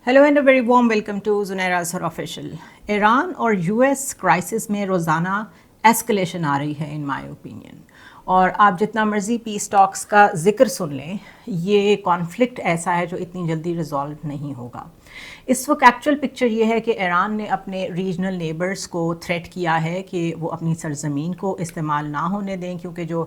Hello and very warm welcome to Junaira Asar official. Iran और US crisis में रोज़ाना escalation आ रही है इन माय ओपिनियन, और आप जितना मर्ज़ी पीस टॉक्स का जिक्र सुन लें, ये कॉन्फ्लिक्ट ऐसा है जो इतनी जल्दी रिजॉल्व नहीं होगा। इस वक्त एक्चुअल पिक्चर ये है कि ईरान ने अपने रीजनल नेबर्स को थ्रेट किया है कि वो अपनी सरजमीन को इस्तेमाल ना होने दें, क्योंकि जो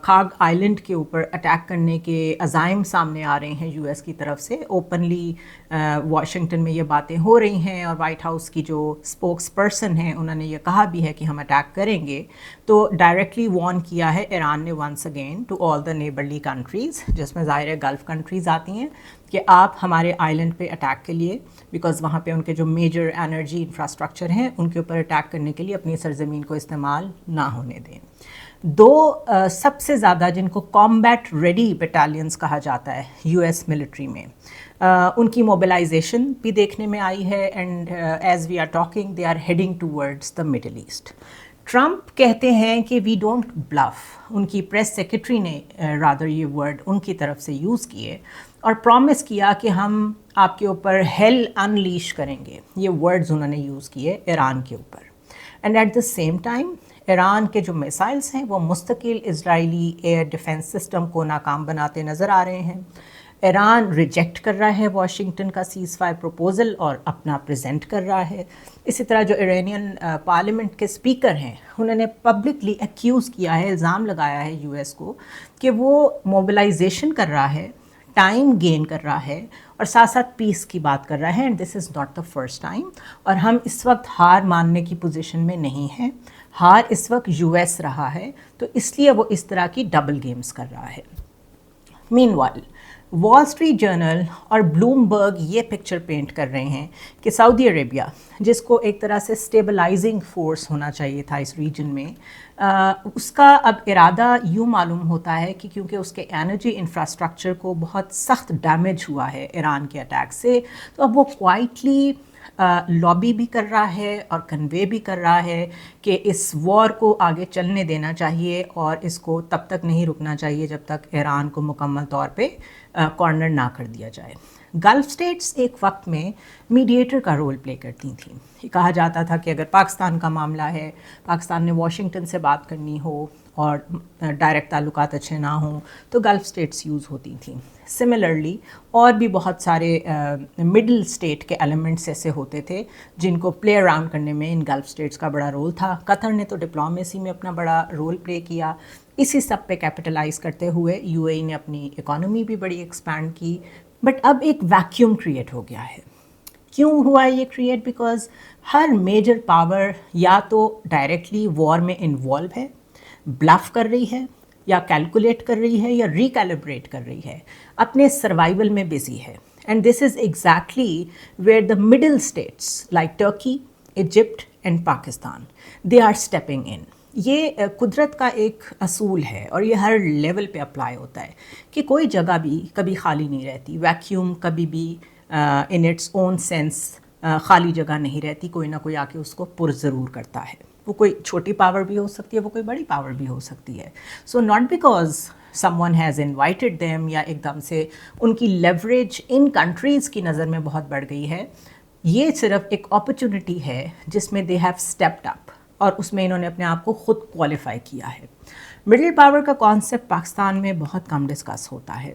खाग आइलैंड के ऊपर अटैक करने के अज़ाइम सामने आ रहे हैं यूएस की तरफ से। ओपनली वाशिंगटन में ये बातें हो रही हैं, और वाइट हाउस की जो स्पोक्स पर्सन हैं उन्होंने ये कहा भी है कि हम अटैक करेंगे। तो डायरेक्टली वार्न किया है ईरान ने once again to all the neighbourly countries, जिसमें ज़ाहिर है गल्फ़ कंट्रीज़ आती हैं, कि आप हमारे आइलैंड पे अटैक के लिए, बिकॉज़ वहाँ पे उनके जो मेजर एनर्जी इंफ्रास्ट्रक्चर हैं उनके ऊपर अटैक करने के लिए अपनी सरजमीन को इस्तेमाल ना होने दें। दो सबसे ज़्यादा जिनको कॉम्बैट रेडी बटालियंस कहा जाता है यूएस मिलिट्री में, उनकी मोबिलाइजेशन भी देखने में आई है, and as we are talking they are heading towards the Middle East. Trump कहते हैं कि वी डोंट ब्लफ, उनकी प्रेस सेक्रेटरी ने रादर ये वर्ड उनकी तरफ से यूज़ किए और प्रॉमिस किया कि हम आपके ऊपर हेल अनलीश करेंगे। ये वर्ड्स उन्होंने यूज़ किए ईरान के ऊपर। And at the same time Iran के जो मिसाइल्स हैं वो मुस्तकिल इजरायली एयर डिफेंस सिस्टम को नाकाम बनाते नज़र आ रहे हैं। ईरान रिजेक्ट कर रहा है वाशिंगटन का सीज़ फायर प्रपोज़ल और अपना प्रेजेंट कर रहा है। इसी तरह जो इरानियन पार्लियामेंट के स्पीकर हैं उन्होंने पब्लिकली एक्यूज़ किया है, इल्ज़ाम लगाया है यूएस को कि वो मोबिलाइजेशन कर रहा है, टाइम गेन कर रहा है और साथ साथ पीस की बात कर रहा है। And this is not the first time, और हम इस वक्त हार मानने की पोजीशन में नहीं हैं। हार इस वक्त यूएस रहा है, तो इसलिए वो इस तरह की डबल गेम्स कर रहा है। मीनवाइल वॉल स्ट्रीट जर्नल और ब्लूमबर्ग ये पिक्चर पेंट कर रहे हैं कि सऊदी अरेबिया, जिसको एक तरह से स्टेबलाइजिंग फोर्स होना चाहिए था इस रीजन में, उसका अब इरादा यूँ मालूम होता है कि क्योंकि उसके एनर्जी इंफ्रास्ट्रक्चर को बहुत सख्त डैमेज हुआ है ईरान के अटैक से, तो अब वो क्वाइटली लॉबी भी कर रहा है और कन्वे भी कर रहा है कि इस वॉर को आगे चलने देना चाहिए और इसको तब तक नहीं रुकना चाहिए जब तक ईरान को मुकम्मल तौर पे कॉर्नर ना कर दिया जाए। गल्फ़ स्टेट्स एक वक्त में मीडिएटर का रोल प्ले करती थी। ये कहा जाता था कि अगर पाकिस्तान का मामला है, पाकिस्तान ने वाशिंगटन से बात करनी हो और डायरेक्ट ताल्लुकात अच्छे ना हों, तो गल्फ़ स्टेट्स यूज़ होती थी। सिमिलरली और भी बहुत सारे मिडिल स्टेट के एलिमेंट्स ऐसे होते थे जिनको प्ले अराउंड करने में इन गल्फ़ स्टेट्स का बड़ा रोल था। कतर ने तो डिप्लोमेसी में अपना बड़ा रोल प्ले किया। इसी सब पे कैपिटलाइज़ करते हुए यूएई ने अपनी इकोनॉमी भी बड़ी एक्सपैंड की। बट अब एक वैक्यूम क्रिएट हो गया है। क्यों हुआ ये क्रिएट? बिकॉज हर मेजर पावर या तो डायरेक्टली वॉर में इन्वॉल्व है, ब्लफ कर रही है, या कैलकुलेट कर रही है, या रिकैलिब्रेट कर रही है, अपने सर्वाइवल में बिजी है। And this is exactly where the middle states like Turkey, Egypt and Pakistan, they are stepping in. ये कुदरत का एक असूल है और ये हर लेवल पे अप्लाई होता है कि कोई जगह भी कभी खाली नहीं रहती। वैक्यूम कभी भी इन इट्स ओन सेंस खाली जगह नहीं रहती, कोई ना कोई आके उसको पुर ज़रूर करता है। वो कोई छोटी पावर भी हो सकती है, वो कोई बड़ी पावर भी हो सकती है। So not because someone has invited them या एकदम से उनकी लेवरेज इन कंट्रीज़ की नज़र में बहुत बढ़ गई है। ये सिर्फ एक अपॉर्चुनिटी है जिसमें दे हैव स्टेप्ड अप और उसमें इन्होंने अपने आप को ख़ुद क्वालिफाई किया है। मिडिल पावर का कॉन्सेप्ट पाकिस्तान में बहुत कम डिस्कस होता है।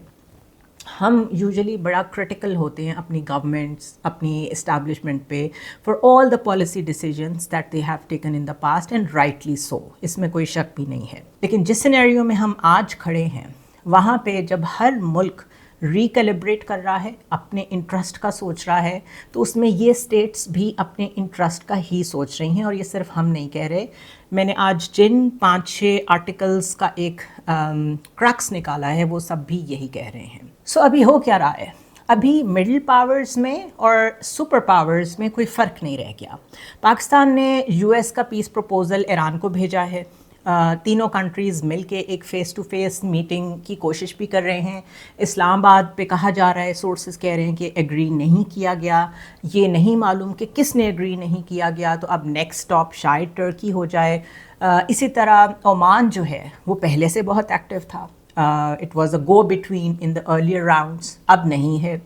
हम यूजुअली बड़ा क्रिटिकल होते हैं अपनी गवर्नमेंट्स, अपनी इस्टेब्लिशमेंट पे for all the policy decisions that they have taken in the past, and rightly so, इसमें कोई शक भी नहीं है। लेकिन जिस सिनेरियो में हम आज खड़े हैं वहाँ पे जब हर मुल्क रिकैलिब्रेट कर रहा है, अपने इंटरेस्ट का सोच रहा है, तो उसमें ये स्टेट्स भी अपने इंटरेस्ट का ही सोच रही हैं। और ये सिर्फ हम नहीं कह रहे। मैंने आज जिन 5-6 आर्टिकल्स का एक क्रक्स निकाला है वो सब भी यही कह रहे हैं। सो अभी हो क्या रहा है? अभी मिडिल पावर्स में और सुपर पावर्स में कोई फ़र्क नहीं रह गया। पाकिस्तान ने यूएस का पीस प्रपोज़ल ईरान को भेजा है। तीनों कंट्रीज़ मिलके एक फ़ेस टू फेस मीटिंग की कोशिश भी कर रहे हैं। इस्लामाबाद पे कहा जा रहा है, सोर्सेज कह रहे हैं कि एग्री नहीं किया गया। ये नहीं मालूम कि किसने एग्री नहीं किया गया, तो अब नेक्स्ट स्टॉप शायद टर्की हो जाए। इसी तरह ओमान जो है वो पहले से बहुत एक्टिव था। It was a go between in the earlier rounds, अब नहीं है।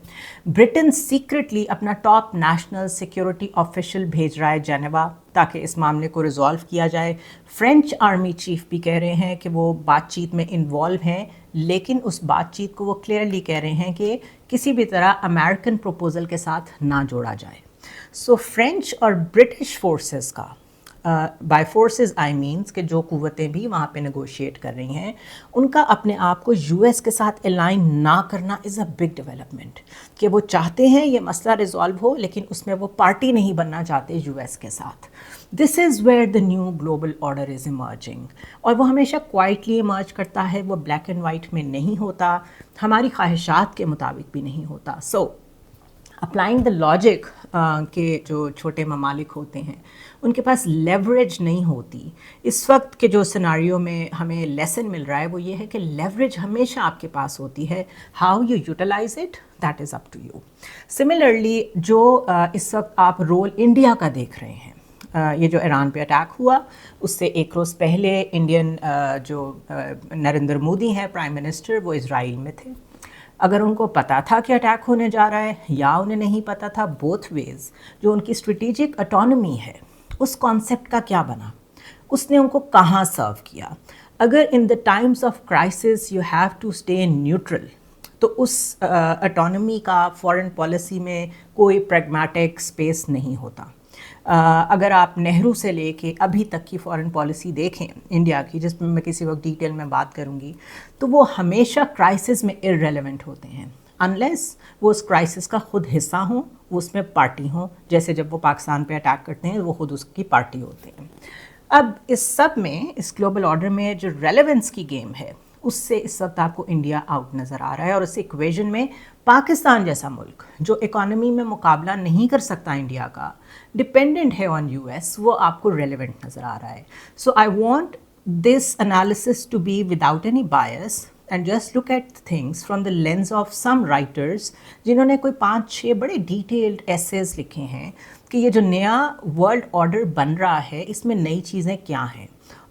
ब्रिटेन सीक्रेटली अपना टॉप नेशनल सिक्योरिटी ऑफिशियल भेज रहा है जेनेवा ताकि इस मामले को रिजॉल्व किया जाए। फ्रेंच आर्मी चीफ भी कह रहे हैं कि वो बातचीत में इन्वॉल्व हैं, लेकिन उस बातचीत को वो क्लियरली कह रहे हैं कि किसी भी तरह अमेरिकन प्रपोजल के साथ ना जोड़ा जाए। सो फ्रेंच और ब्रिटिश फोर्सेस का, बाय फोर्सेस आई मीन्स कि जो कुव्वतें भी वहाँ पे नेगोशिएट कर रही हैं, उनका अपने आप को यूएस के साथ अलाइन ना करना इज़ अ बिग डेवलपमेंट। कि वो चाहते हैं ये मसला रिजॉल्व हो, लेकिन उसमें वो पार्टी नहीं बनना चाहते यूएस के साथ। This is where the new global order is emerging, और वो हमेशा क्वाइटली इमर्ज करता है, वो ब्लैक एंड वाइट में नहीं होता, हमारी ख्वाहिशात के मुताबिक भी नहीं होता। सो अप्लाइंग द लॉजिक के जो छोटे ममालिक होते हैं उनके पास लेवरेज नहीं होती। इस वक्त के जो सिनारियो में हमें लेसन मिल रहा है वो ये है कि लेवरेज हमेशा आपके पास होती है, how you utilise it that is up to you. Similarly जो इस वक्त आप रोल इंडिया का देख रहे हैं, ये जो ईरान पे अटैक हुआ उससे एक रोज़ पहले इंडियन जो नरेंद्र मोदी हैं प्राइम मिनिस्टर, वो इज़राइल में थे। अगर उनको पता था कि अटैक होने जा रहा है या उन्हें नहीं पता था, बोथ वेज जो उनकी स्ट्रेटेजिक ऑटोनॉमी है उस कॉन्सेप्ट का क्या बना, उसने उनको कहाँ सर्व किया। अगर in the times of crisis you have to stay neutral, तो उस ऑटोनॉमी का फॉरेन पॉलिसी में कोई प्रैग्मेटिक स्पेस नहीं होता। अगर आप नेहरू से लेके अभी तक की फॉरेन पॉलिसी देखें इंडिया की, जिसमें मैं किसी वक्त डिटेल में बात करूंगी, तो वो हमेशा क्राइसिस में इररेलेवेंट होते हैं अनलेस वो उस क्राइसिस का खुद हिस्सा हों, वो उसमें पार्टी हों। जैसे जब वो पाकिस्तान पे अटैक करते हैं वो खुद उसकी पार्टी होते हैं। अब इस सब में, इस ग्लोबल ऑर्डर में जो रेलेवेंस की गेम है उससे इस वक्त आपको इंडिया आउट नज़र आ रहा है, और उस इक्वेशन में पाकिस्तान जैसा मुल्क जो इकोनॉमी में मुकाबला नहीं कर सकता इंडिया का, डिपेंडेंट है ऑन यूएस, वो आपको रेलेवेंट नज़र आ रहा है। So I want this analysis to be without any bias and just look at things from the lens of some writers जिन्होंने कोई 5-6 बड़े डिटेल्ड एसेज लिखे हैं कि ये जो नया वर्ल्ड ऑर्डर बन रहा है इसमें नई चीज़ें क्या हैं,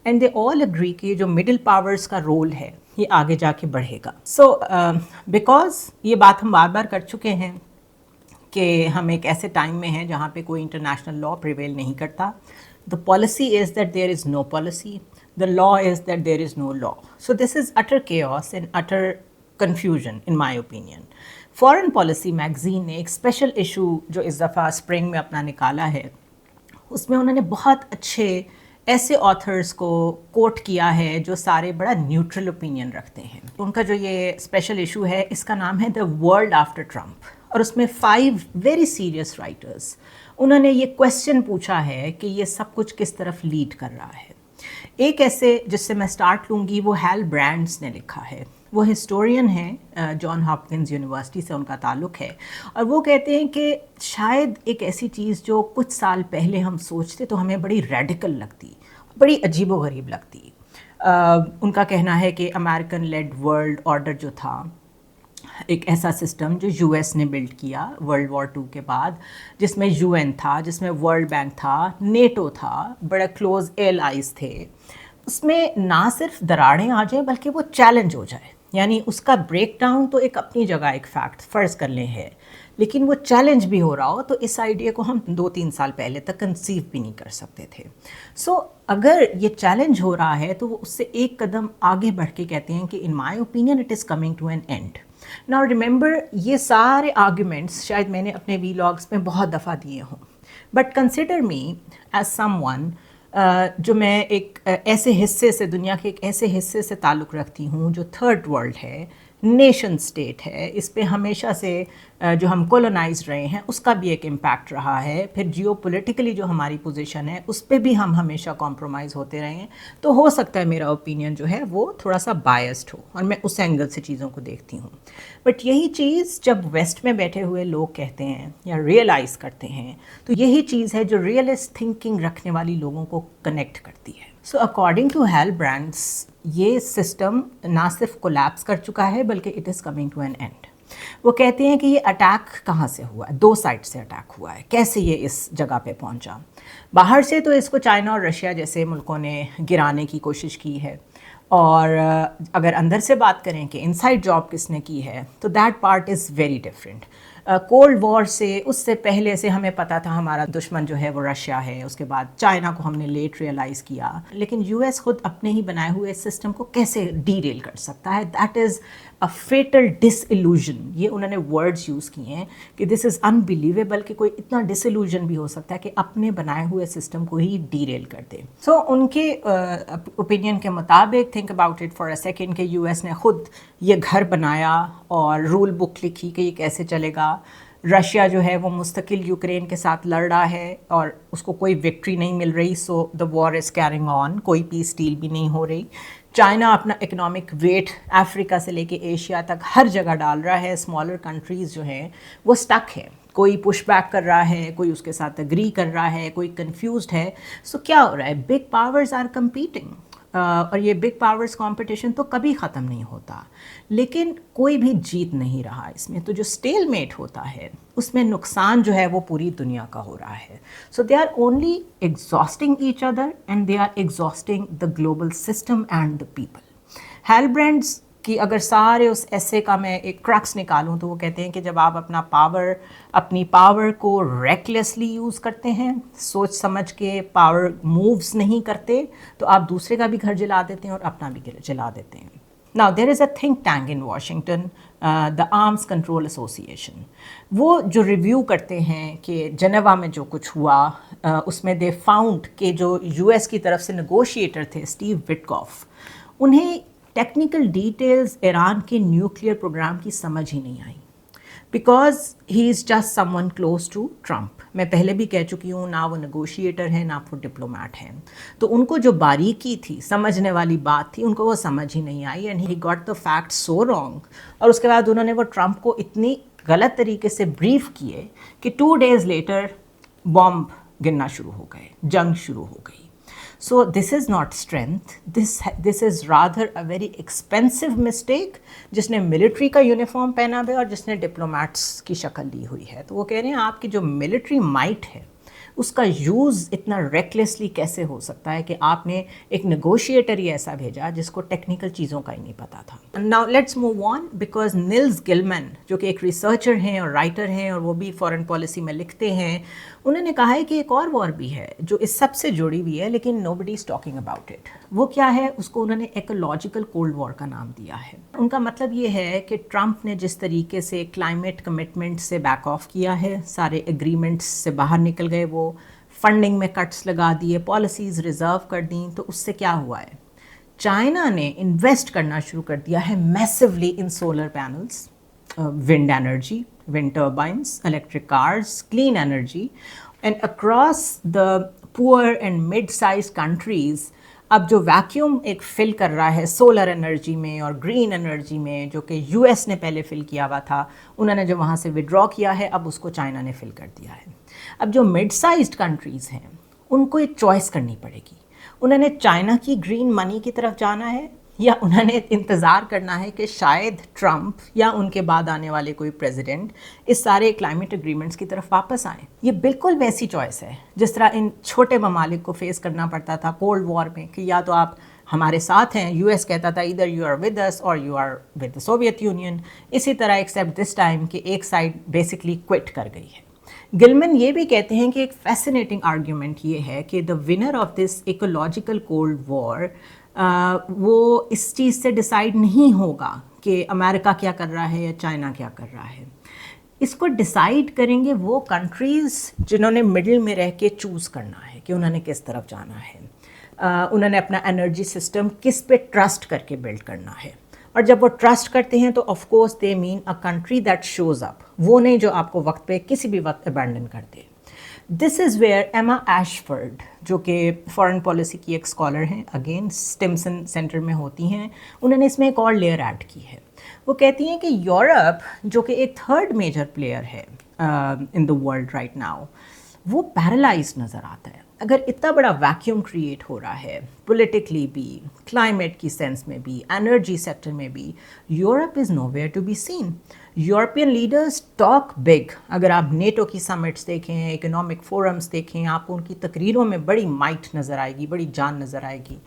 एंड दे ऑल एग्री कि जो मिडिल पावर्स का रोल है ये आगे जाके बढ़ेगा। सो बिकॉज ये बात हम बार बार कर चुके हैं कि हम एक ऐसे टाइम में हैं जहाँ पे कोई इंटरनेशनल लॉ प्रिवेल नहीं करता। The policy is that there is no policy, the law is that there is no law. So this is utter chaos and utter confusion in my opinion. Foreign Policy magazine ने एक special issue जो इस दफ़ा spring में अपना निकाला है, उसमें उन्होंने बहुत अच्छे ऐसे ऑथर्स को कोट किया है जो सारे बड़ा न्यूट्रल ओपिनियन रखते हैं। उनका जो ये स्पेशल इशू है इसका नाम है द वर्ल्ड आफ्टर ट्रम्प, और उसमें 5 वेरी सीरियस राइटर्स उन्होंने ये क्वेश्चन पूछा है कि ये सब कुछ किस तरफ लीड कर रहा है। एक ऐसे जिससे मैं स्टार्ट लूँगी वो हैल ब्रांड्स ने लिखा है। वो हिस्टोरियन हैं, जॉन हॉपकिंस यूनिवर्सिटी से उनका ताल्लुक़ है, और वो कहते हैं कि शायद एक ऐसी चीज़ जो कुछ साल पहले हम सोचते तो हमें बड़ी रेडिकल लगती, बड़ी अजीबोगरीब लगती। उनका कहना है कि अमेरिकन लेड वर्ल्ड ऑर्डर जो था, एक ऐसा सिस्टम जो यूएस ने बिल्ड किया वर्ल्ड वॉर 2 के बाद, जिसमें यूएन था, जिसमें वर्ल्ड बैंक था, नेटो था, बड़े क्लोज एलाइज थे, उसमें ना सिर्फ दरारें आ जाए बल्कि वो चैलेंज हो जाए। यानी उसका ब्रेक डाउन तो एक अपनी जगह एक फैक्ट फ़र्ज़ कर लें है, लेकिन वो चैलेंज भी हो रहा हो, तो इस आइडिया को हम 2-3 साल पहले तक कंसीव भी नहीं कर सकते थे। सो अगर ये चैलेंज हो रहा है तो वो उससे एक कदम आगे बढ़ के कहते हैं कि in my opinion it is coming to an end. Now remember, ये सारे आर्ग्यूमेंट्स शायद मैंने अपने वीलॉग्स में बहुत दफ़ा दिए हों, but consider me as someone जो मैं एक ऐसे हिस्से से, दुनिया के एक ऐसे हिस्से से ताल्लुक़ रखती हूँ जो थर्ड वर्ल्ड है, नेशन स्टेट है। इस पे हमेशा से जो हम कॉलोनाइज रहे हैं उसका भी एक इम्पैक्ट रहा है। फिर जियोपॉलिटिकली जो हमारी पोजीशन है उस पे भी हम हमेशा कॉम्प्रोमाइज़ होते रहे हैं। तो हो सकता है मेरा ओपिनियन जो है वो थोड़ा सा बायस्ड हो, और मैं उस एंगल से चीज़ों को देखती हूँ। बट यही चीज़ जब वेस्ट में बैठे हुए लोग कहते हैं या रियलाइज़ करते हैं, तो यही चीज़ है जो रियलिस्ट थिंकिंग रखने वाली लोगों को कनेक्ट करती है। So according to Hal Brands, ये सिस्टम ना सिर्फ कोलैप्स कर चुका है बल्कि it is coming to an end. वो कहते हैं कि ये अटैक कहाँ से हुआ है, 2 साइड से अटैक हुआ है, कैसे ये इस जगह पे पहुंचा। बाहर से तो इसको चाइना और रशिया जैसे मुल्कों ने गिराने की कोशिश की है, और अगर अंदर से बात करें कि इनसाइड जॉब किसने की है, तो that part is very different. Cold war से उससे पहले से हमें पता था हमारा दुश्मन जो है वो रशिया है, उसके बाद चाइना को हमने लेट रियलाइज़ किया, लेकिन यूएस खुद अपने ही बनाए हुए सिस्टम को कैसे डीरेल कर सकता है? That is a fatal disillusion. ये उन्होंने वर्ड्स यूज़ किए हैं कि दिस इज़ अनबिलीवेबल कि कोई इतना डिसइल्यूजन भी हो सकता है कि अपने बनाए हुए सिस्टम को ही डीरेल कर दे। सो उनके ओपिनियन के मुताबिक, think about it for a second, कि यूएस ने खुद ये घर बनाया और रूल बुक लिखी कि ये कैसे चलेगा। रशिया जो है वो मुस्तकिल यूक्रेन के साथ लड़ रहा है और उसको कोई विक्ट्री नहीं मिल रही, so the war is carrying on, कोई पीस डील भी नहीं हो रही। चाइना अपना इकोनॉमिक वेट अफ्रीका से लेके एशिया तक हर जगह डाल रहा है। स्मॉलर कंट्रीज़ जो हैं वो स्टक है, कोई पुश बैक कर रहा है, कोई उसके साथ एग्री कर रहा है, कोई कंफ्यूज्ड है। सो क्या हो रहा है? बिग पावर्स आर कंपीटिंग, और ये बिग पावर्स कंपटीशन तो कभी ख़त्म नहीं होता, लेकिन कोई भी जीत नहीं रहा इसमें। तो जो स्टेलमेट होता है उसमें नुकसान जो है वो पूरी दुनिया का हो रहा है। So they are only exhausting each other and they are exhausting the global system and the people. Hal Brands कि अगर सारे उस ऐसे का मैं एक क्रक्स निकालूं तो वो कहते हैं कि जब आप अपनी पावर को रेकलेसली यूज़ करते हैं, सोच समझ के पावर मूव्स नहीं करते, तो आप दूसरे का भी घर जला देते हैं और अपना भी जला देते हैं। Now there is a think tank in Washington, the Arms Control Association. वो जो रिव्यू करते हैं कि जेनेवा में जो कुछ हुआ, उसमें दे फाउंड कि जो यूएस की तरफ से नेगोशिएटर थे स्टीव विटकॉफ, उन्हें टेक्निकल डिटेल्स ईरान के न्यूक्लियर प्रोग्राम की समझ ही नहीं आई, because he is just someone close to Trump. मैं पहले भी कह चुकी हूँ, ना वो नेगोशिएटर हैं ना वो डिप्लोमेट हैं, तो उनको जो बारीकी थी, समझने वाली बात थी, उनको वो समझ ही नहीं आई and he got the fact so wrong. और उसके बाद उन्होंने वो ट्रम्प को इतनी गलत तरीके से ब्रीफ किए कि 2 days लेटर बॉम्ब गिरना शुरू हो गए, जंग शुरू हो गई। So this is not strength, this is rather a very expensive mistake, जिसने मिलिट्री का यूनिफॉर्म पहना हुआ है और जिसने डिप्लोमेट्स की शक्ल ली हुई है। तो वो कह रहे हैं आपकी जो मिलिट्री माइट है उसका यूज़ इतना रेकलेसली कैसे हो सकता है कि आपने एक नेगोशिएटर ही ऐसा भेजा जिसको टेक्निकल चीज़ों का ही नहीं पता था। Now let's move on, because Nils Gillman जो कि एक रिसर्चर हैं और राइटर हैं और वो भी फॉरेन पॉलिसी में लिखते हैं, उन्होंने कहा है कि एक और वॉर भी है जो इस सब से जुड़ी हुई है, लेकिन nobody is talking about it. वो क्या है? उसको उन्होंने इकोलॉजिकल कोल्ड वॉर का नाम दिया है। उनका मतलब ये है कि ट्रम्प ने जिस तरीके से क्लाइमेट कमिटमेंट से बैक ऑफ किया है, सारे एग्रीमेंट्स से बाहर निकल गए, वो फंडिंग में कट्स लगा दिए, पॉलिसीज़ रिजर्व कर दी, तो उससे क्या हुआ है? चाइना ने इन्वेस्ट करना शुरू कर दिया है massively in solar panels, wind energy, wind turbines, electric cars, clean energy, and across the poor and mid-sized countries, अब जो वैक्यूम एक फिल कर रहा है सोलर एनर्जी में और ग्रीन एनर्जी में, जो कि यूएस ने पहले फिल किया हुआ था, उन्होंने जो वहाँ से विड्रॉ किया है, अब उसको चाइना ने फिल कर दिया है। अब जो मिड साइज्ड कंट्रीज़ हैं उनको एक चॉइस करनी पड़ेगी, उन्होंने चाइना की ग्रीन मनी की तरफ जाना है या उन्होंने इंतज़ार करना है कि शायद ट्रम्प या उनके बाद आने वाले कोई प्रेसिडेंट इस सारे क्लाइमेट एग्रीमेंट्स की तरफ वापस आए। ये बिल्कुल वैसी चॉइस है जिस तरह इन छोटे ममालिक को फेस करना पड़ता था कोल्ड वॉर में कि या तो आप हमारे साथ हैं, यूएस कहता था इधर यू आर विद अस और you are with the Soviet Union. इसी तरह एक्सेप्ट दिस टाइम कि एक साइड बेसिकली क्विट कर गई है। गिलमैन ये भी कहते हैं कि एक फैसिनेटिंग आर्ग्यूमेंट ये है कि the winner of this ecological cold war वो इस चीज़ से डिसाइड नहीं होगा कि अमेरिका क्या कर रहा है या चाइना क्या कर रहा है। इसको डिसाइड करेंगे वो कंट्रीज़ जिन्होंने मिडिल में रह के चूज़ करना है कि उन्होंने किस तरफ जाना है, उन्होंने अपना एनर्जी सिस्टम किस पे ट्रस्ट करके बिल्ड करना है। और जब वो ट्रस्ट करते हैं तो of course they mean a country that shows up, वो नहीं जो आपको वक्त पे किसी भी वक्त अबैंडन कर दे। दिस इज़ वेयर एमा एशफोर्ड, जो कि फॉरेन पॉलिसी की एक स्कॉलर हैं, अगेन स्टिम्सन सेंटर में होती हैं, उन्होंने इसमें एक और लेयर ऐड की है। वो कहती हैं कि यूरोप जो कि एक थर्ड मेजर प्लेयर है in the world right now, वो पैरालाइज नज़र आता है। अगर इतना बड़ा वैक्यूम क्रिएट हो रहा है पॉलिटिकली भी, क्लाइमेट की सेंस में भी, एनर्जी सेक्टर में भी, Europe is nowhere to be seen. European leaders talk big. अगर आप नेटो की समिट्स देखें, इकोनॉमिक फोरम्स देखें, आपको उनकी तकरीरों में बड़ी माइट नज़र आएगी, बड़ी जान नज़र आएगी।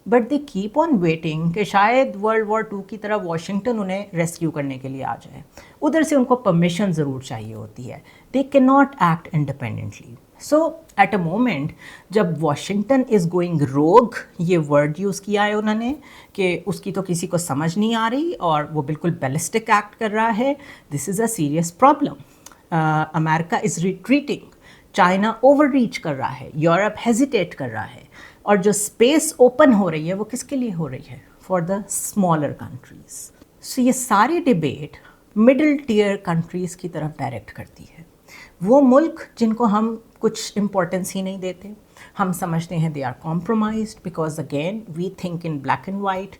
But they keep on waiting کہ شاید ورلڈ وار 2 کی طرح واشنگٹن انہیں ریسکیو کرنے کے لیے آ جائے. ادھر سے ان کو پرمیشن ضرور چاہیے ہوتی ہے. They can not act independently. So at a moment جب واشنگٹن از گوئنگ روگ، یہ ورڈ یوز کیا ہے انہوں نے کہ اس کی تو کسی کو سمجھ نہیں آ رہی اور وہ بالکل بیلسٹک ایکٹ کر رہا ہے. This is a serious problem. امریکہ is retreating, China overreach کر رہا ہے، یورپ ہیزیٹیٹ کر رہا ہے، اور جو اسپیس اوپن ہو رہی ہے وہ کس کے لیے ہو رہی ہے؟ For the smaller countries. So یہ ساری ڈبیٹ مڈل ٹیئر کنٹریز کی طرف ڈائریکٹ کرتی ہے. وہ ملک جن کو ہم کچھ امپورٹنس ہی نہیں دیتے، ہم سمجھتے ہیں they are compromised because again we think in black and white.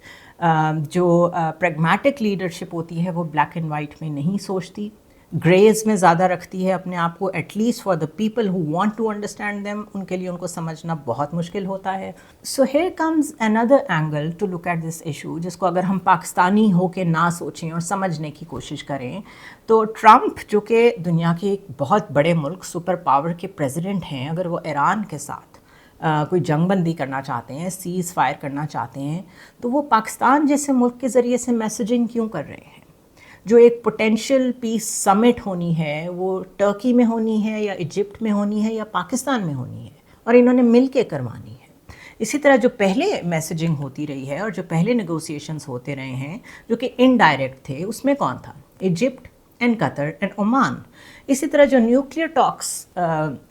جو پریگمیٹک لیڈرشپ ہوتی ہے وہ بلیک اینڈ وائٹ میں نہیں سوچتی، گریز میں زیادہ رکھتی ہے اپنے آپ کو. At least for the people who want to understand them, ان کے لیے ان کو سمجھنا بہت مشکل ہوتا ہے. So here comes another angle to look at this issue, جس کو اگر ہم پاکستانی ہو کے نہ سوچیں اور سمجھنے کی کوشش کریں تو ٹرمپ جو کہ دنیا کے ایک بہت بڑے ملک سپر پاور کے پریزیڈنٹ ہیں، اگر وہ ایران کے ساتھ کوئی جنگ بندی کرنا چاہتے ہیں، سیز فائر کرنا چاہتے ہیں، تو وہ پاکستان جیسے ملک کے ذریعے سے میسیجنگ کیوں کر رہے ہیں؟ جو ایک پوٹینشیل پیس سمٹ ہونی ہے وہ ٹرکی میں ہونی ہے یا ایجپٹ میں ہونی ہے یا پاکستان میں ہونی ہے، اور انہوں نے مل کے کروانی ہے. اسی طرح جو پہلے میسیجنگ ہوتی رہی ہے اور جو پہلے نیگوسیشنز ہوتے رہے ہیں جو کہ انڈائریکٹ تھے، اس میں کون تھا؟ Egypt and Qatar and Oman. اسی طرح جو نیوکلیئر ٹاکس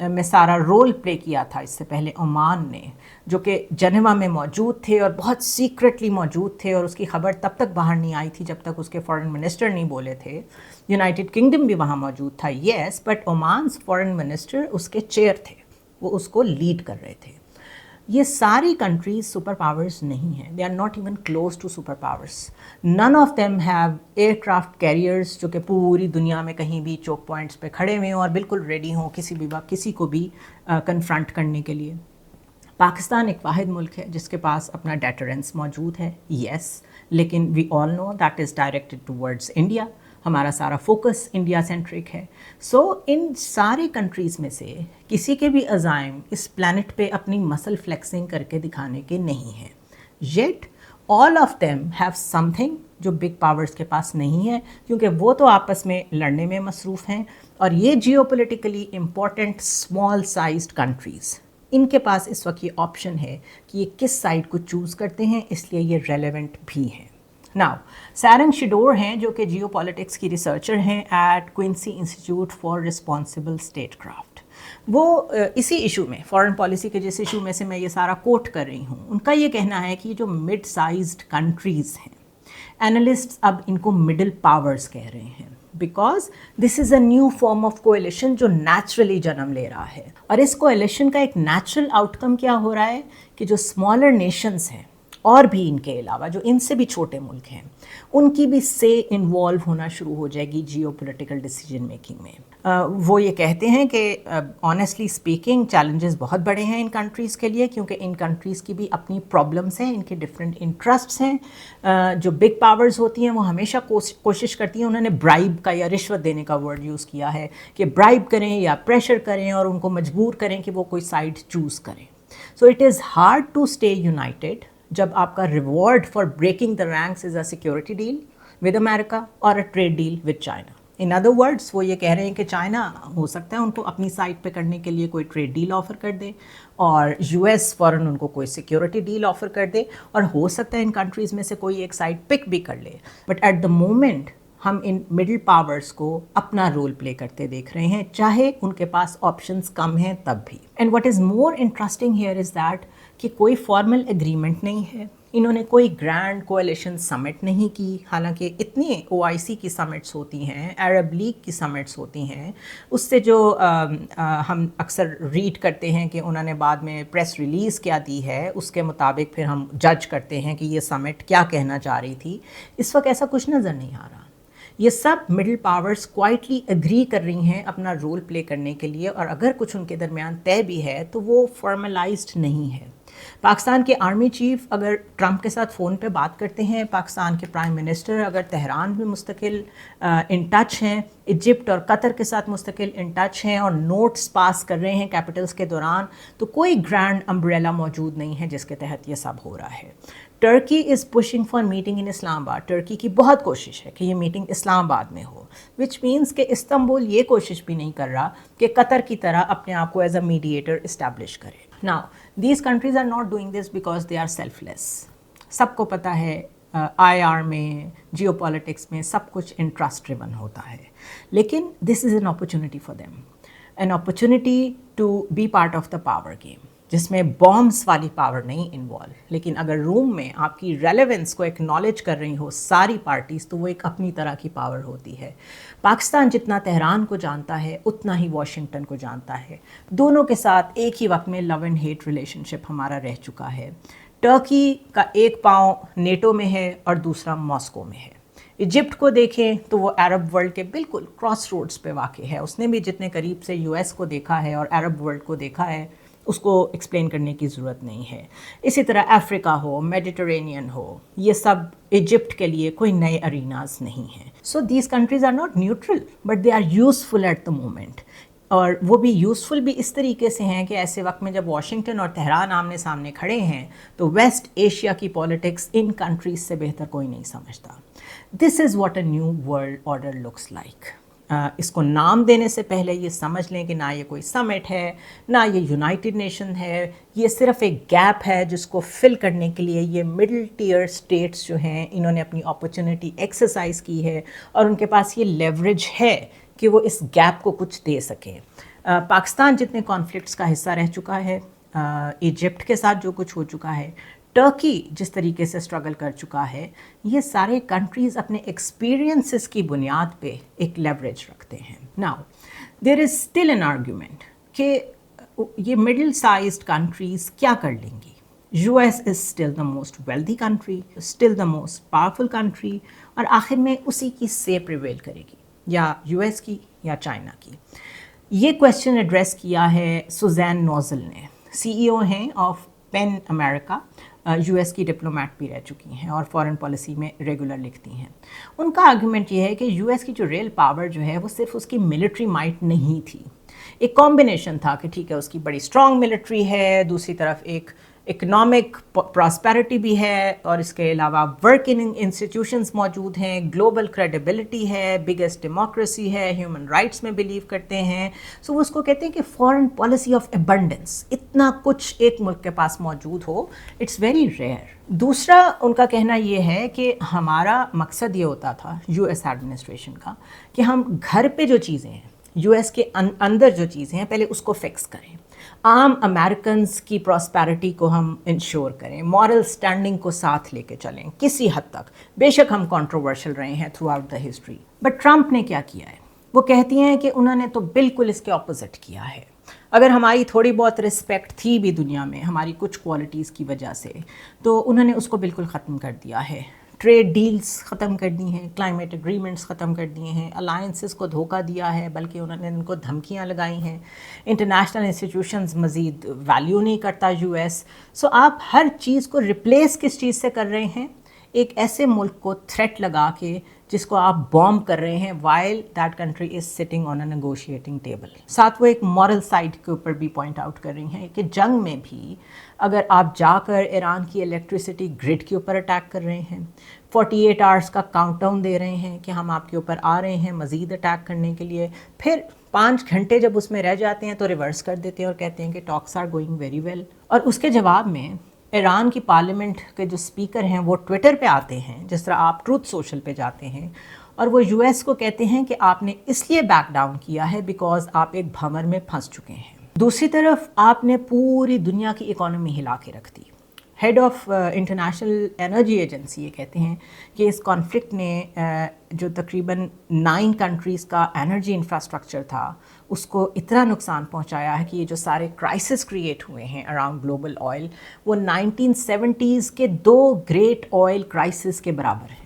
میں سارا رول پلے کیا تھا اس سے پہلے عمان نے، جو کہ جنیوا میں موجود تھے اور بہت سیکرٹلی موجود تھے، اور اس کی خبر تب تک باہر نہیں آئی تھی جب تک اس کے فارن منسٹر نہیں بولے تھے. یونائٹڈ کنگڈم بھی وہاں موجود تھا، یس، بٹ عمان's فارن منسٹر اس کے چیئر تھے، وہ اس کو لیڈ کر رہے تھے. یہ ساری کنٹریز سپر پاورز نہیں ہیں. They are not even close to super powers. None of them have aircraft carriers جو کہ پوری دنیا میں کہیں بھی چوک پوائنٹس پہ کھڑے ہوئے ہوں اور بالکل ریڈی ہوں کسی بھی وقت کسی کو بھی کنفرنٹ کرنے کے لیے. پاکستان ایک واحد ملک ہے جس کے پاس اپنا ڈیٹرنس موجود ہے، یس، لیکن we all know that is directed towards India. ہمارا سارا فوکس انڈیا سینٹرک ہے. سو ان ساری کنٹریز میں سے کسی کے بھی عزائم اس پلانٹ پہ اپنی مسل فلیکسنگ کر کے دکھانے کے نہیں ہیں. Yet all of them have some thing جو بگ پاورز کے پاس نہیں ہے، کیونکہ وہ تو آپس میں لڑنے میں مصروف ہیں، اور یہ geopolitically important small sized countries, ان کے پاس اس وقت یہ آپشن ہے کہ یہ کس سائڈ کو چوز کرتے ہیں، اس لیے یہ ریلیونٹ بھی ہیں. ناؤ سارنگ شیڈور ہیں جو کہ جیو پالیٹکس کی ریسرچر ہیں at Quincy Institute for responsible statecraft. وہ اسی ایشو میں، فارن پالیسی کے جس ایشو میں سے میں یہ سارا کوٹ کر رہی ہوں، ان کا یہ کہنا ہے کہ جو مڈ سائزڈ کنٹریز ہیں، اینالسٹس اب ان کو مڈل پاورز کہہ رہے ہیں، because this is a new form of coalition جو نیچرلی جنم لے رہا ہے. اور اس کولیشن کا ایک نیچرل آؤٹ کم کیا ہو رہا ہے کہ جو اسمالر نیشنز ہیں اور بھی ان کے علاوہ جو ان سے بھی چھوٹے ملک ہیں، ان کی بھی سے انوالو ہونا شروع ہو جائے گی جیو پولیٹیکل ڈیسیجن میکنگ میں. وہ یہ کہتے ہیں کہ آنیسٹلی اسپیکنگ چیلنجز بہت بڑے ہیں ان کنٹریز کے لیے، کیونکہ ان کنٹریز کی بھی اپنی پرابلمس ہیں، ان کے ڈفرینٹ انٹرسٹس ہیں. جو بگ پاورز ہوتی ہیں وہ ہمیشہ کوشش کرتی ہیں، انہوں نے برائب کا یا رشوت دینے کا ورڈ یوز کیا ہے کہ برائب کریں یا پریشر کریں اور ان کو مجبور کریں کہ وہ کوئی سائڈ چوز کریں. So it is hard to stay united جب آپ کا reward for breaking the ranks is a security deal with امریکہ اور a trade deal with China. In other words وہ یہ کہہ رہے ہیں کہ چائنا ہو سکتا ہے ان کو اپنی سائڈ پہ کرنے کے لیے کوئی ٹریڈ ڈیل آفر کر دے، اور یو ایس فوراً ان کو کوئی سیکورٹی ڈیل آفر کر دے، اور ہو سکتا ہے ان کنٹریز میں سے کوئی ایک سائڈ پک بھی کر لے. بٹ ایٹ دا مومنٹ ہم ان مڈل پاورز کو اپنا رول پلے کرتے دیکھ رہے ہیں، چاہے ان کے پاس آپشنز کم ہیں تب بھی. And what is more interesting here is that کہ کوئی فارمل ایگریمنٹ نہیں ہے. انہوں نے کوئی گرینڈ کولیشن سمٹ نہیں کی، حالانکہ اتنی OIC کی سمٹس ہوتی ہیں، عرب لیگ کی سمٹس ہوتی ہیں. اس سے جو ہم اکثر ریڈ کرتے ہیں کہ انہوں نے بعد میں پریس ریلیز کیا دی ہے، اس کے مطابق پھر ہم جج کرتے ہیں کہ یہ سمٹ کیا کہنا چاہ رہی تھی. اس وقت ایسا کچھ نظر نہیں آ رہا. یہ سب مڈل پاورز کوائٹلی اگری کر رہی ہیں اپنا رول پلے کرنے کے لیے، اور اگر کچھ ان کے درمیان طے بھی ہے تو وہ فارملائزڈ نہیں ہے۔ پاکستان کے آرمی چیف اگر ٹرمپ کے ساتھ فون پہ بات کرتے ہیں، پاکستان کے پرائم منسٹر اگر تہران میں مستقل ان ٹچ ہیں، ایجپٹ اور قطر کے ساتھ مستقل ان ٹچ ہیں اور نوٹس پاس کر رہے ہیں کیپٹلز کے دوران، تو کوئی گرینڈ امبریلا موجود نہیں ہے جس کے تحت یہ سب ہو رہا ہے۔ Turkey is pushing for meeting in Islamabad, Turkey کی بہت کوشش ہے کہ یہ میٹنگ اسلام آباد میں ہو، وچ مینس کہ استنبول یہ کوشش بھی نہیں کر رہا کہ قطر کی طرح اپنے آپ کو ایز اے میڈیٹر اسٹیبلش کرے۔ Now, these countries are not doing this because they are selfless. سب کو پتہ ہے آئی آر میں، جیو پالیٹکس میں سب کچھ انٹرسٹ ڈریون ہوتا ہے، لیکن this is an opportunity for them, an opportunity to be part of the power game, جس میں بامبس والی پاور نہیں انوالو، لیکن اگر روم میں آپ کی ریلیونس کو ایکنالج کر رہی ہو ساری پارٹیز تو وہ ایک اپنی طرح کی پاور ہوتی ہے۔ پاکستان جتنا تہران کو جانتا ہے اتنا ہی واشنگٹن کو جانتا ہے، دونوں کے ساتھ ایک ہی وقت میں لو اینڈ ہیٹ ریلیشن شپ ہمارا رہ چکا ہے۔ ٹرکی کا ایک پاؤں نیٹو میں ہے اور دوسرا ماسکو میں ہے۔ ایجپٹ کو دیکھیں تو وہ عرب ورلڈ کے بالکل کراس روڈز پہ واقع ہے، اس نے بھی جتنے قریب سے یو ایس کو دیکھا ہے اور عرب ورلڈ کو دیکھا ہے اس کو ایکسپلین کرنے کی ضرورت نہیں ہے۔ اسی طرح افریقہ ہو، میڈیٹرینین ہو، یہ سب ایجپٹ کے لیے کوئی نئے اریناز نہیں ہیں۔ So these countries are not neutral but they are useful at the moment, اور وہ بھی یوزفل بھی اس طریقے سے ہیں کہ ایسے وقت میں جب واشنگٹن اور تہران آمنے سامنے کھڑے ہیں تو ویسٹ ایشیا کی پالیٹکس ان کنٹریز سے بہتر کوئی نہیں سمجھتا۔ This is what a new world order looks like. اس کو نام دینے سے پہلے یہ سمجھ لیں کہ نہ یہ کوئی سمٹ ہے، نہ یہ یونائٹڈ نیشن ہے، یہ صرف ایک گیپ ہے جس کو فل کرنے کے لیے یہ مڈل ٹیئر سٹیٹس جو ہیں انہوں نے اپنی اپرچونٹی ایکسرسائز کی ہے اور ان کے پاس یہ لیوریج ہے کہ وہ اس گیپ کو کچھ دے سکیں۔ پاکستان جتنے کانفلکٹس کا حصہ رہ چکا ہے، ایجپٹ کے ساتھ جو کچھ ہو چکا ہے، ٹرکی جس طریقے سے اسٹرگل کر چکا ہے، یہ سارے کنٹریز اپنے ایکسپیرینسز کی بنیاد پہ ایک لیوریج رکھتے ہیں۔ Now there is still an argument کہ یہ مڈل سائزڈ کنٹریز کیا کر لیں گی۔ U S is still the most wealthy country, still the most powerful country, اور آخر میں اسی کی سے پریویل کرے گی، یا یو ایس کی یا چائنا کی۔ یہ کویشچن ایڈریس کیا ہے سوزین نوزل نے، سی ای او ہیں of Pen America, U S کی ڈپلومیٹ بھی رہ چکی ہیں اور فارن پالیسی میں ریگولر لکھتی ہیں۔ ان کا آرگومنٹ یہ ہے کہ یو ایس کی جو ریئل پاور جو ہے وہ صرف اس کی ملٹری مائٹ نہیں تھی، ایک کمبینیشن تھا کہ ٹھیک ہے اس کی بڑی اسٹرانگ ملٹری ہے، دوسری طرف ایک اکنامک پراسپیرٹی بھی ہے، اور اس کے علاوہ ورکنگ انسٹیٹیوشنز موجود ہیں، گلوبل کریڈیبلٹی ہے، بگیسٹ ڈیموکریسی ہے، ہیومن رائٹس میں بلیو کرتے ہیں۔ سو وہ اس کو کہتے ہیں کہ فارن پالیسی آف ایبنڈنس، اتنا کچھ ایک ملک کے پاس موجود ہو، اٹس ویری ریئر۔ دوسرا ان کا کہنا یہ ہے کہ ہمارا مقصد یہ ہوتا تھا یو ایس ایڈمنسٹریشن کا کہ ہم گھر پہ جو چیزیں ہیں، یو ایس کے اندر جو چیزیں ہیں، پہلے اس کو فکس کریں، عام امریکنز کی پراسپیرٹی کو ہم انشور کریں، مورل سٹینڈنگ کو ساتھ لے کے چلیں کسی حد تک، بے شک ہم کنٹروورشل رہے ہیں through out the history. But Trump نے کیا کیا ہے؟ وہ کہتی ہیں کہ انہوں نے تو بالکل اس کے اپوزٹ کیا ہے۔ اگر ہماری تھوڑی بہت رسپیکٹ تھی بھی دنیا میں ہماری کچھ کوالٹیز کی وجہ سے، تو انہوں نے اس کو بالکل ختم کر دیا ہے۔ ٹریڈ ڈیلز ختم کر دی ہیں، کلائمیٹ اگریمنٹس ختم کر دیے ہیں، الائنسز کو دھوکہ دیا ہے، بلکہ انہوں نے ان کو دھمکیاں لگائی ہیں، انٹرنیشنل انسٹیٹیوشنز مزید ویلیو نہیں کرتا یو ایس۔ سو آپ ہر چیز کو ریپلیس کس چیز سے کر رہے ہیں؟ ایک ایسے ملک کو تھریٹ لگا کے جس کو آپ بوم کر رہے ہیں while that country is sitting on a negotiating table۔ ساتھ وہ ایک مورل سائڈ کے اوپر بھی پوائنٹ آؤٹ کر رہی ہیں کہ جنگ میں بھی اگر آپ جا کر ایران کی الیکٹریسٹی گرڈ کے اوپر اٹیک کر رہے ہیں، 48 آورس کا کاؤنٹ ڈاؤن دے رہے ہیں کہ ہم آپ کے اوپر آ رہے ہیں مزید اٹیک کرنے کے لیے، پھر 5 گھنٹے جب اس میں رہ جاتے ہیں تو ریورس کر دیتے ہیں اور کہتے ہیں کہ ٹاکس آر گوئنگ ویری ویل۔ اور اس کے جواب میں ایران کی پارلیمنٹ کے جو اسپیکر ہیں وہ ٹویٹر پہ آتے ہیں، جس طرح آپ ٹروتھ سوشل پہ جاتے ہیں، اور وہ یو ایس کو کہتے ہیں کہ آپ نے اس لیے بیک ڈاؤن کیا ہے بیکاز آپ ایک بھنور میں پھنس چکے ہیں۔ دوسری طرف آپ نے پوری دنیا کی اکانومی ہلا کے رکھ دی۔ Head of International Energy Agency یہ کہتے ہیں کہ اس کانفلکٹ نے جو تقریباً 9 کنٹریز کا انرجی انفراسٹرکچر تھا اس کو اتنا نقصان پہنچایا ہے کہ یہ جو سارے کرائسس کریٹ ہوئے ہیں اراؤنڈ گلوبل آئل، وہ 1970s کے 2 گریٹ آئل کرائسس کے برابر ہیں۔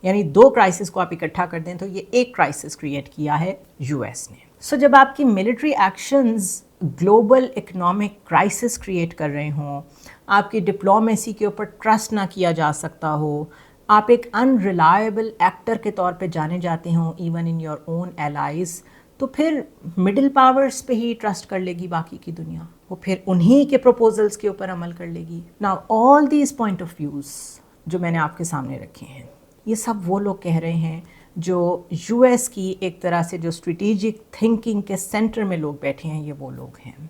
यानी 2 क्राइसिस को आप इकट्ठा कर दें तो ये एक क्राइसिस क्रिएट किया है यूएस ने। सो जब आपकी military actions global economic crisis create कर रहे हों, आपकी डिप्लोमेसी के ऊपर ट्रस्ट ना किया जा सकता हो, आप एक अनरिलायबल एक्टर के तौर पे जाने जाते हों even in your own allies, तो फिर मिडिल पावर्स पे ही ट्रस्ट कर लेगी बाकी की दुनिया, वो फिर उन्हीं के प्रपोजल्स के ऊपर अमल कर लेगी। Now all these point of views जो मैंने आपके सामने रखे हैं, ये सब वो लोग कह रहे हैं जो यूएस की एक तरह से जो स्ट्रेटेजिक थिंकिंग के सेंटर में लोग बैठे हैं, ये वो लोग हैं।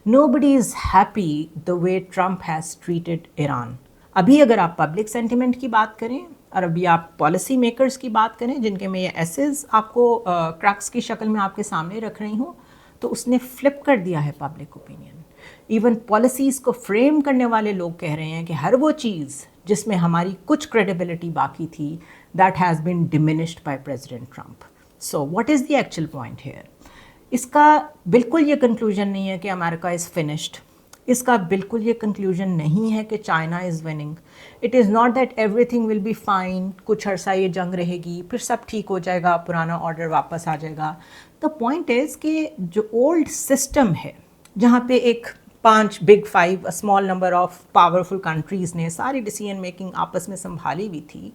Nobody is happy the way Trump has treated Iran. अभी अगर आप पब्लिक सेंटिमेंट की बात करें और अभी आप पॉलिसी मेकर्स की बात करें जिनके मैं ये एसेज आपको क्रैक्स की शक्ल में आपके सामने रख रही हूँ, तो उसने फ्लिप कर दिया है पब्लिक ओपिनियन। इवन पॉलिसीज़ को फ्रेम करने वाले लोग कह रहे हैं कि हर वो चीज़ जिसमें हमारी कुछ क्रेडिबिलिटी बाकी थी, that has been diminished by President Trump. So what is the actual point here? इसका बिल्कुल ये कंक्लूजन नहीं है कि अमेरिका इज़ फिनिश्ड, इसका बिल्कुल ये कंक्लूजन नहीं है कि China is winning. It is not that everything will be fine, कुछ अरसा ये जंग रहेगी फिर सब ठीक हो जाएगा, पुराना ऑर्डर वापस आ जाएगा। द पॉइंट इज़ कि जो ओल्ड सिस्टम है जहाँ पे एक 5 big 5 small number of powerful countries ने सारी डिसीजन मेकिंग आपस में संभाली हुई थी,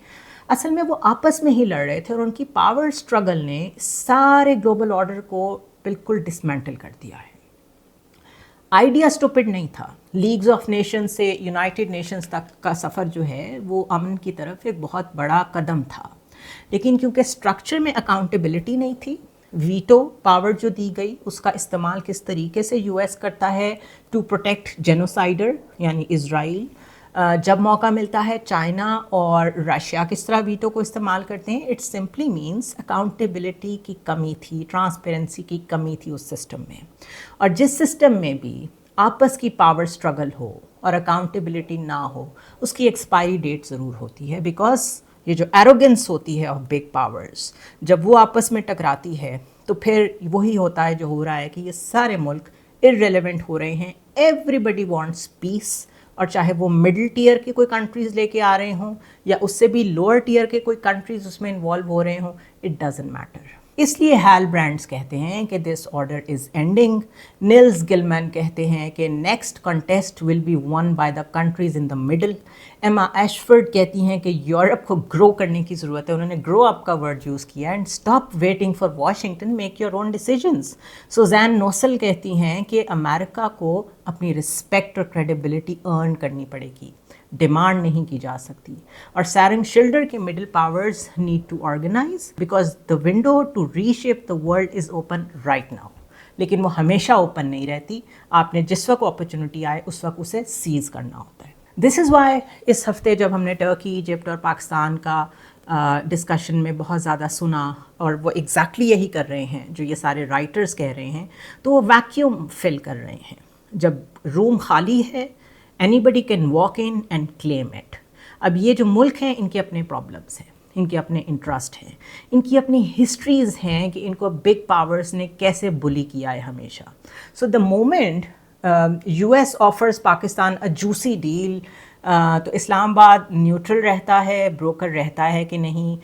असल में वो आपस में ही लड़ रहे थे और उनकी पावर स्ट्रगल ने सारे ग्लोबल ऑर्डर को बिल्कुल डिसमेंटल कर दिया है। आइडिया स्टूपिड नहीं था। लीग्स ऑफ नेशंस से यूनाइटेड नेशंस तक का सफ़र जो है वो अमन की तरफ एक बहुत बड़ा कदम था, लेकिन क्योंकि स्ट्रक्चर में अकाउंटेबिलिटी नहीं थी, वीटो पावर जो दी गई उसका इस्तेमाल किस तरीके से यूएस करता है टू प्रोटेक्ट जेनोसाइडर यानी इज़राइल, जब मौका मिलता है चाइना और रशिया किस तरह वीटो को इस्तेमाल करते हैं, इट सिंपली मींस अकाउंटेबिलिटी की कमी थी, ट्रांसपेरेंसी की कमी थी उस सिस्टम में। और जिस सिस्टम में भी आपस की पावर स्ट्रगल हो और अकाउंटेबिलिटी ना हो, उसकी एक्सपायरी डेट ज़रूर होती है, बिकॉज ये जो एरोगेंस होती है ऑफ बिग पावर्स, जब वो आपस में टकराती है तो फिर वही होता है जो हो रहा है कि ये सारे मुल्क इररिलेवेंट हो रहे हैं। एवरीबडी वांट्स पीस, और चाहे वो मिडिल टीयर के कोई कंट्रीज़ लेके आ रहे हों या उससे भी लोअर टीयर के कोई कंट्रीज़ उसमें इन्वॉल्व हो रहे हों, इट डजंट मैटर। इसलिए हैल ब्रांड्स कहते हैं कि this order is ending. Nils Gillman कहते हैं कि next contest will be one by the countries in the middle. एमा एशफोर्ड कहती हैं कि यूरोप को ग्रो करने की ज़रूरत है, उन्होंने ग्रो अप का वर्ड यूज़ किया, and stop waiting for Washington, make your own decisions. Suzanne Nossel कहती हैं कि अमेरिका को अपनी रिस्पेक्ट और क्रेडिबिलिटी अर्न करनी पड़ेगी, डिमांड नहीं की जा सकती। और सैरन शिल्डर के middle powers need to organize because the window to reshape the world is open right now, लेकिन वो हमेशा ओपन नहीं रहती। आपने जिस वक्त अपॉर्चुनिटी आए उस वक्त उसे सीज़ करना होता है। दिस इज़ वाई इस हफ्ते जब हमने टर्की, इजिप्ट और पाकिस्तान का डिस्कशन में बहुत ज़्यादा सुना, और वो एग्जैक्टली यही कर रहे हैं जो ये सारे राइटर्स कह रहे हैं, तो वो वैक्यूम फिल कर रहे हैं। जब रूम खाली है, anybody can walk in and claim it. अब ये जो मुल्क हैं इनके अपने प्रॉब्लम्स हैं, इनके अपने इंटरेस्ट हैं, इनकी अपनी हिस्ट्रीज़ हैं कि इनको बिग पावर्स ने कैसे बुली किया है हमेशा। So the moment US offers Pakistan a juicy deal, तो इस्लामाबाद न्यूट्रल रहता है, ब्रोकर रहता है कि नहीं।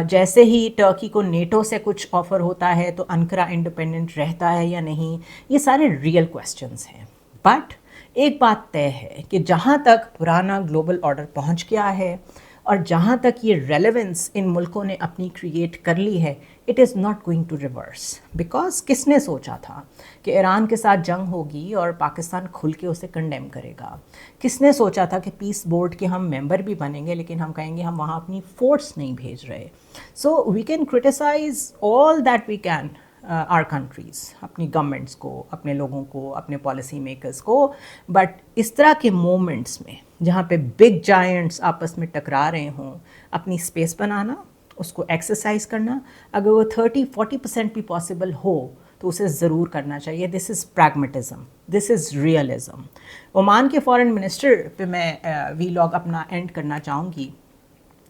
जैसे ही टर्की को नेटो से कुछ ऑफ़र होता है तो अंकारा इंडिपेंडेंट रहता है या नहीं, ये सारे रियल क्वेश्चंस हैं। बट एक बात तय है कि जहाँ तक पुराना ग्लोबल ऑर्डर पहुँच गया है और जहाँ तक ये रेलेवेंस इन मुल्कों ने अपनी क्रिएट कर ली है, it is not going to reverse. Because किसने सोचा था कि ईरान के साथ जंग होगी और पाकिस्तान खुल के उसे कंडेम करेगा? किसने सोचा था कि पीस बोर्ड के हम मेंबर भी बनेंगे लेकिन हम कहेंगे हम वहाँ अपनी फोर्स नहीं भेज रहे? So we can criticize all that we can our countries, अपनी गवर्नमेंट्स को, अपने लोगों को, अपने पॉलिसी मेकर्स को, बट इस तरह के मोमेंट्स में जहाँ पे बिग जायंट्स आपस में टकरा रहे हों, अपनी स्पेस बनाना, उसको एक्सरसाइज करना, अगर वो 30-40% भी पॉसिबल हो तो उसे ज़रूर करना चाहिए। This is pragmatism, this is realism. Oman के फॉरेन मिनिस्टर पे मैं वीलॉग अपना एंड करना चाहूँगी,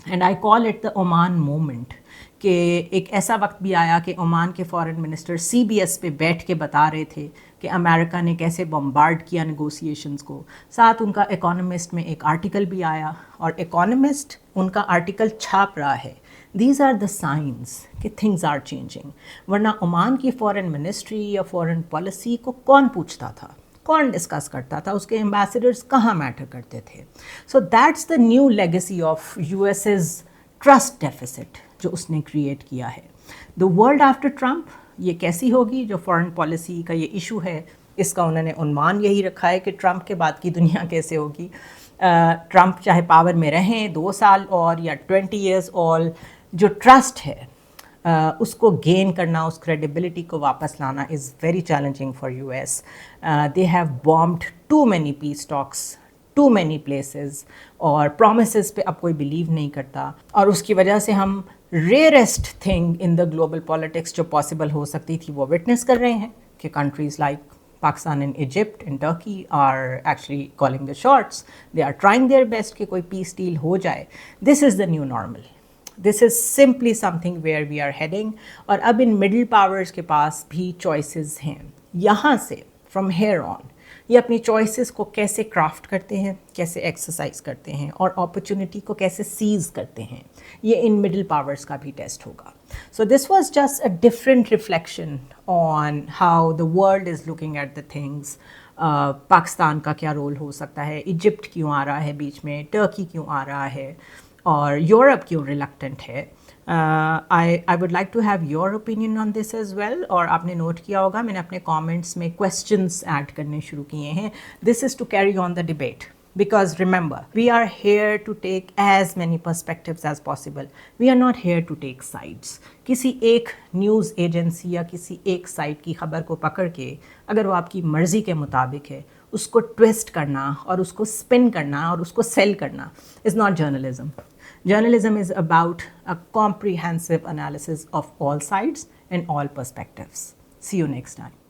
and I call it the Oman moment, कि एक ऐसा वक्त भी आया कि ओमान के फॉरेन मिनिस्टर CBS पे बैठ के बता रहे थे कि अमेरिका ने कैसे बम्बार्ड किया नेगोशिएशंस को। साथ उनका इकोनॉमिस्ट में एक आर्टिकल भी आया, और इकोनॉमिस्ट उनका आर्टिकल छाप रहा है These are the signs कि things are changing. वरना ओमान की फॉरेन मिनिस्ट्री या फॉरेन पॉलिसी को कौन पूछता था, कौन डिस्कस करता था, उसके एम्बेसडर्स कहाँ मैटर करते थे. So that's the new legacy of USS trust deficit जो उसने क्रिएट किया है. द वर्ल्ड आफ्टर ट्रम्प ये कैसी होगी, जो फॉरेन पॉलिसी का ये इशू है, इसका उन्होंने उन्वान यही रखा है कि ट्रम्प के बाद की दुनिया कैसे होगी. ट्रम्प चाहे पावर में रहें 2 साल और या 20 ईयर्स और जो ट्रस्ट है उसको गेन करना, उस क्रेडिबिलिटी को वापस लाना is very challenging for US. They have bombed too many peace talks, too many places, और प्रोमिसेस पे अब कोई बिलीव नहीं करता. और उसकी वजह से हम rarest thing in the global politics जो पॉसिबल हो सकती थी वो विटनेस कर रहे हैं कि countries like Pakistan and Egypt and Turkey are actually calling the shots. They are trying their best कि कोई peace deal हो जाए. This is the new normal. This is simply something where we are heading. और अब इन middle powers के पास भी choices हैं. यहाँ से from here on ये अपनी choices को कैसे craft करते हैं, कैसे exercise करते हैं और opportunity को कैसे seize करते हैं, ये इन middle powers का भी test होगा. So this was just a different reflection on how the world is looking at the things. Pakistan का क्या रोल हो सकता है, इजिप्ट क्यों आ रहा है बीच में, टर्की क्यों आ रहा है, और यूरोप क्यों रिलक्टेंट है. I would like to have your opinion on this as well. और आपने नोट किया होगा मैंने अपने कमेंट्स में क्वेश्चंस ऐड करने शुरू किए हैं. This is to carry on the debate. Because remember, we are here to take as many perspectives as possible. We are not here to take sides. किसी एक न्यूज़ एजेंसी या किसी एक साइट की खबर को पकड़ के अगर वो आपकी मर्ज़ी के मुताबिक है उसको ट्विस्ट करना और उसको स्पिन करना और उसको सेल करना is not journalism. Journalism is about a comprehensive analysis of all sides and all perspectives. See you next time.